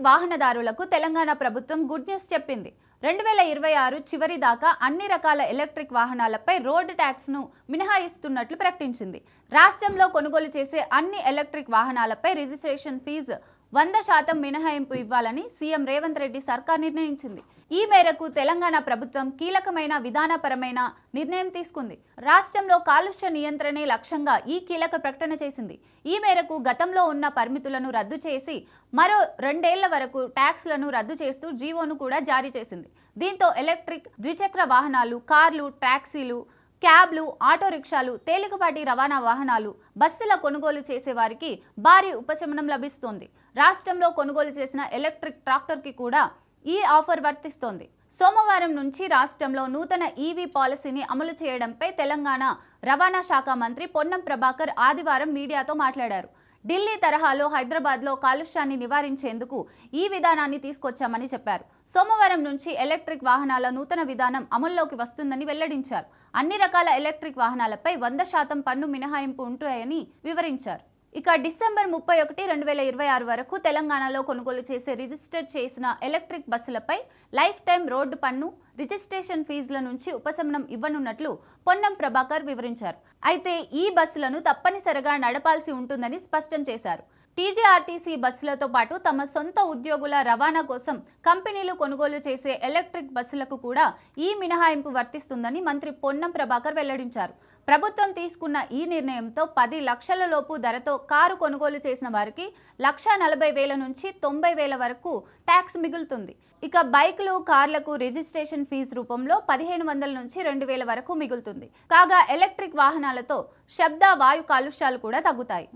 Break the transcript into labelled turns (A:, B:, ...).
A: వాహనదారులకు తెలంగాణ ప్రభుత్వం good news చెప్పింది. 2026 చివరి దాకా అన్ని రకాల ఎలక్ట్రిక్ వాహనాలపై రోడ్డు ట్యాక్స్ను మినహాయిస్తున్నట్లు ప్రకటించింది. రాష్ట్రంలో కొనుగోలు చేసే అన్ని ఎలక్ట్రిక్ వాహనాలపై రిజిస్ట్రేషన్ ఫీజు 100% మినహాయింపు ఇవ్వాలని సీఎం రేవంత్ రెడ్డి సర్కార్ నిర్ణయించింది. ఈ మేరకు తెలంగాణ ప్రభుత్వం కీలకమైన విధానపరమైన నిర్ణయం తీసుకుంది. రాష్ట్రంలో కాలుష్య నియంత్రణే లక్ష్యంగా ఈ కీలక ప్రకటన చేసింది. ఈ మేరకు గతంలో ఉన్న పరిమితులను రద్దు చేసి మరో 2 ఏళ్ల వరకు ట్యాక్స్లను రద్దు చేస్తూ జీవోను కూడా జారీ చేసింది. దీంతో ఎలక్ట్రిక్ ద్విచక్ర వాహనాలు, కార్లు, టాక్సీలు, క్యాబ్లు, ఆటో రిక్షాలు, తేలికపాటి రవాణా వాహనాలు, బస్సుల కొనుగోలు చేసే వారికి భారీ ఉపశమనం లభిస్తోంది. రాష్ట్రంలో కొనుగోలు చేసిన ఎలక్ట్రిక్ ట్రాక్టర్కి కూడా ఈ ఆఫర్ వర్తిస్తోంది. సోమవారం నుంచి రాష్ట్రంలో నూతన ఈవీ పాలసీని అమలు చేయడంపై తెలంగాణ రవాణా శాఖ మంత్రి పొన్నం ప్రభాకర్ ఆదివారం మీడియాతో మాట్లాడారు. ఢిల్లీ తరహాలో హైదరాబాద్లో కాలుష్యాన్ని నివారించేందుకు ఈ విధానాన్ని తీసుకొచ్చామని చెప్పారు. సోమవారం నుంచి ఎలక్ట్రిక్ వాహనాల నూతన విధానం అమల్లోకి వస్తుందని వెల్లడించారు. అన్ని రకాల ఎలక్ట్రిక్ వాహనాలపై 100% పన్ను మినహాయింపు ఉంటాయని వివరించారు. ఇక డిసెంబర్ 31, 2026 వరకు తెలంగాణలో కొనుగోలు చేసే రిజిస్టర్ చేసిన ఎలక్ట్రిక్ బస్సులపై లైఫ్ టైం రోడ్డు పన్ను, రిజిస్ట్రేషన్ ఫీజుల నుంచి ఉపశమనం ఇవ్వనున్నట్లు పొన్నం ప్రభాకర్ వివరించారు. అయితే ఈ బస్సులను తప్పనిసరిగా నడపాల్సి ఉంటుందని స్పష్టం చేశారు. టీజీఆర్టీసీ బస్సులతో పాటు తమ సొంత ఉద్యోగుల రవాణా కోసం కంపెనీలు కొనుగోలు చేసే ఎలక్ట్రిక్ బస్సులకు కూడా ఈ మినహాయింపు వర్తిస్తుందని మంత్రి పొన్నం ప్రభాకర్ వెల్లడించారు. ప్రభుత్వం తీసుకున్న ఈ నిర్ణయంతో 10 లక్షల లోపు ధరతో కారు కొనుగోలు చేసిన వారికి 1,40,000 నుంచి 90,000 వరకు ట్యాక్స్ మిగులుతుంది. ఇక బైక్లు, కార్లకు రిజిస్ట్రేషన్ ఫీజు రూపంలో 1,500 నుంచి 2,000 వరకు మిగులుతుంది. కాగా ఎలక్ట్రిక్ వాహనాలతో శబ్ద, వాయు కాలుష్యాలు కూడా తగ్గుతాయి.